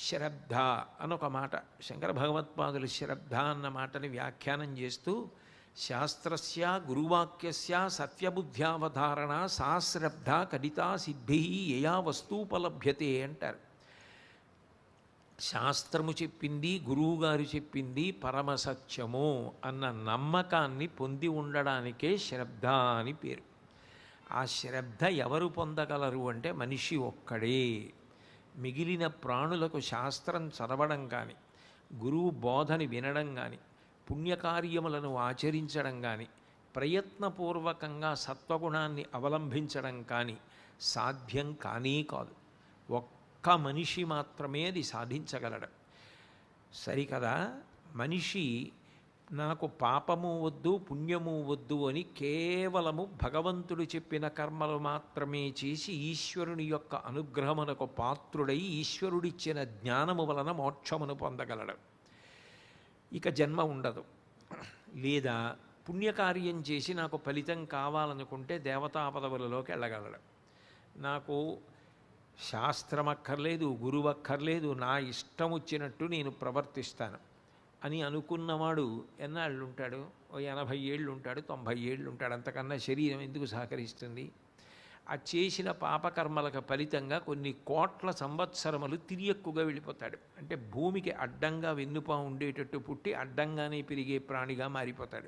శ్రద్ధ అని ఒక మాట శంకర భగవత్పాదులు శ్రద్ధ అన్న మాటని వ్యాఖ్యానం చేస్తూ శాస్త్రస్య గురువాక్యస్య సత్యబుద్ధ్యావధారణ సా శ్రద్ధ కడితా సిద్ధి యయా వస్తూపలభ్యతే అంటారు. శాస్త్రము చెప్పింది, గురువుగారు చెప్పింది పరమసత్యము అన్న నమ్మకాన్ని పొంది ఉండడానికే శ్రద్ధ అని పేరు. ఆ శ్రద్ధ ఎవరు పొందగలరు అంటే మనిషి ఒక్కడే. మిగిలిన ప్రాణులకు శాస్త్రం చదవడం కానీ, గురువు బోధని వినడం కానీ, పుణ్యకార్యములను ఆచరించడం కానీ, ప్రయత్నపూర్వకంగా సత్వగుణాన్ని అవలంబించడం కానీ సాధ్యం కానీ కాదు. ఒక్క మనిషి మాత్రమే అది సాధించగలడు. సరికదా, మనిషి నాకు పాపము వద్దు పుణ్యము వద్దు అని కేవలము భగవంతుడు చెప్పిన కర్మలు మాత్రమే చేసి ఈశ్వరుని యొక్క అనుగ్రహమునకు పాత్రుడై ఈశ్వరుడిచ్చిన జ్ఞానము వలన మోక్షమును పొందగలడు. ఇక జన్మ ఉండదు. లేదా పుణ్యకార్యం చేసి నాకు ఫలితం కావాలనుకుంటే దేవతా పదవులలోకి వెళ్ళగలడు. నాకు శాస్త్రం అక్కర్లేదు, గురువు అక్కర్లేదు, నా ఇష్టం వచ్చినట్టు నేను ప్రవర్తిస్తాను అని అనుకున్నవాడు ఎన్నాళ్ళు ఉంటాడు? ఓ 80 ఏళ్ళు ఉంటాడు, 90 ఏళ్ళు ఉంటాడు. అంతకన్నా శరీరం ఎందుకు సహకరిస్తుంది? ఆ చేసిన పాపకర్మలకు ఫలితంగా కొన్ని కోట్ల సంవత్సరములు తిరియక్కుగా వెళ్ళిపోతాడు. అంటే భూమికి అడ్డంగా వెన్నుపా ఉండేటట్టు పుట్టి అడ్డంగానే పెరిగే ప్రాణిగా మారిపోతాడు.